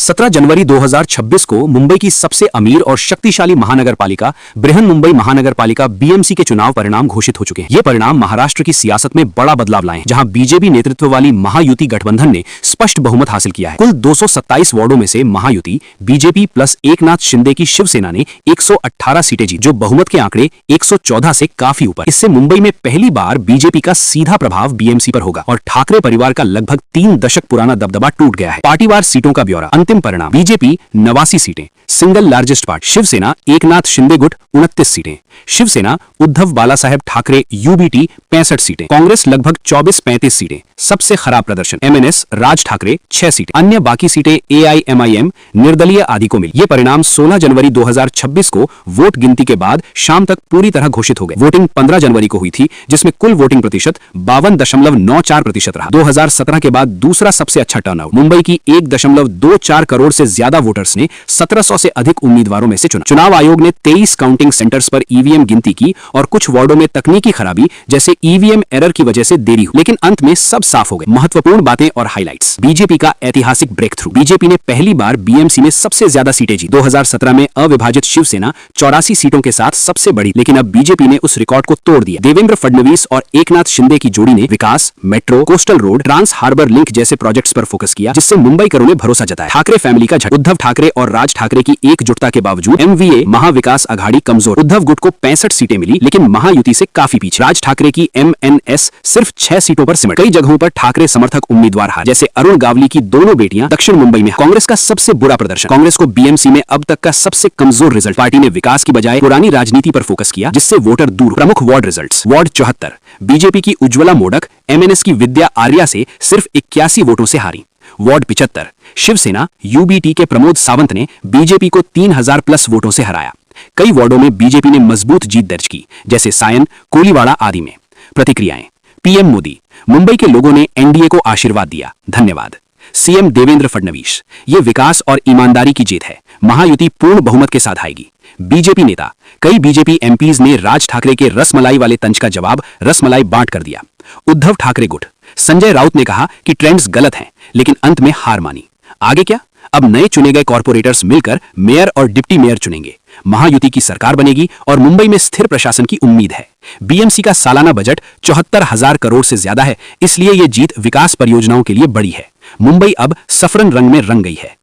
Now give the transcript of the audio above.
17 जनवरी 2026 को मुंबई की सबसे अमीर और शक्तिशाली महानगरपालिका बृहन मुंबई महानगरपालिका बीएमसी के चुनाव परिणाम घोषित हो चुके हैं। ये परिणाम महाराष्ट्र की सियासत में बड़ा बदलाव लाए हैं, जहां बीजेपी नेतृत्व वाली महायुति गठबंधन ने स्पष्ट बहुमत हासिल किया है। कुल 227 वार्डों में से महायुति बीजेपी प्लस एकनाथ शिंदे की शिवसेना ने 118 सीटें जीती, जो बहुमत के आंकड़े 114 से काफी ऊपर। इससे मुंबई में पहली बार बीजेपी का सीधा प्रभाव बीएमसी पर होगा और ठाकरे परिवार का लगभग 3 दशक पुराना दबदबा टूट गया है। पार्टीवार सीटों का ब्यौरा। अंतिम परिणाम: बीजेपी 89 सीटें, single largest party Shiv Sena Eknath Shinde गुट 29 सीटें, शिवसेना उद्धव बालासाहेब ठाकरे यूबीटी 65 सीटें, कांग्रेस लगभग 24-35 सीटें। सबसे खराब प्रदर्शन एमएनएस राज ठाकरे 6 सीटें, अन्य बाकी सीटें एआईएमआईएम निर्दलीय आदि को मिली। ये परिणाम 16 जनवरी 2026 को वोट गिनती के बाद शाम तक पूरी तरह घोषित हो गए। वोटिंग 15 जनवरी को हुई थी, जिसमें कुल वोटिंग प्रतिशत 52.94% रहा। 2017 के बाद दूसरा सबसे अच्छा टर्नआउट। मुंबई की 1.24 करोड़ से ज्यादा वोटर्स ने 1700 से अधिक उम्मीदवारों में से चुना। चुनाव आयोग ने 23 काउंटिंग सेंटर्स पर ईवीएम गिनती की और कुछ वार्डों में तकनीकी खराबी जैसे ईवीएम एरर की वजह से देरी हुई, लेकिन अंत में सब साफ हो गए। महत्वपूर्ण बातें और हाइलाइट्स। बीजेपी का ऐतिहासिक ब्रेक थ्रू। बीजेपी ने पहली बार बीएमसी में सबसे ज्यादा सीटें जीती। 2017 में अविभाजित शिवसेना 84 सीटों के साथ सबसे बड़ी, लेकिन अब बीजेपी ने उस रिकॉर्ड को तोड़ दिया। देवेंद्र फडणवीस और एकनाथ शिंदे की जोड़ी ने विकास, metro, coastal road, trans harbour link जैसे प्रोजेक्ट्स पर फोकस किया, जिससे मुंबईकरों ने भरोसा जताया। ठाकरे फैमिली का झटका। उद्धव ठाकरे और राज ठाकरे की एकजुटता के बावजूद एमवीए महाविकास आघाड़ी कमजोर। उद्धव गुट को 65 सीटें मिली, लेकिन महायुति से काफी पीछे। राज ठाकरे की एमएनएस सिर्फ 6 सीटों पर सिमट। कई जगहों पर ठाकरे समर्थक उम्मीदवार हारे, जैसे अरुण गावली की दोनों बेटियां दक्षिण मुंबई में। कांग्रेस का सबसे बुरा प्रदर्शन। कांग्रेस को बीएमसी में अब तक का सबसे कमजोर रिजल्ट। पार्टी ने विकास की बजाय पुरानी राजनीति पर फोकस किया, जिससे वोटर दूर। प्रमुख वार्ड रिजल्ट्स। वार्ड 74 बीजेपी की उज्ज्वला मोडक एमएनएस की विद्या आर्या से सिर्फ 81 वोटों से हारी। वार्ड 75 शिवसेना यूबीटी के प्रमोद सावंत ने बीजेपी को 3000 प्लस वोटों से हराया। कई वार्डों में बीजेपी ने मजबूत जीत दर्ज की, जैसे सायन, कोलीवाड़ा आदि में। प्रतिक्रियाएं। पीएम मोदी: मुंबई के लोगों ने एनडीए को आशीर्वाद दिया, धन्यवाद। सीएम देवेंद्र फडणवीस: ये विकास और ईमानदारी की जीत है, महायुति पूर्ण बहुमत के साथ आएगी। बीजेपी नेता: कई बीजेपी एमपीज ने राज ठाकरे के रसमलाई वाले तंज का जवाब रसमलाई बांट कर दिया। उद्धव ठाकरे गुट: संजय राउत ने कहा कि ट्रेंड्स गलत हैं, लेकिन अंत में हार मानी। आगे क्या? अब नए चुने गए कॉर्पोरेटर्स मिलकर मेयर और डिप्टी मेयर चुनेंगे। महायुति की सरकार बनेगी और मुंबई में स्थिर प्रशासन की उम्मीद है। बीएमसी का सालाना बजट 74,000 करोड़ से ज्यादा है, इसलिए यह जीत विकास परियोजनाओं के लिए बड़ी है। मुंबई अब सफरन रंग में रंग गई है।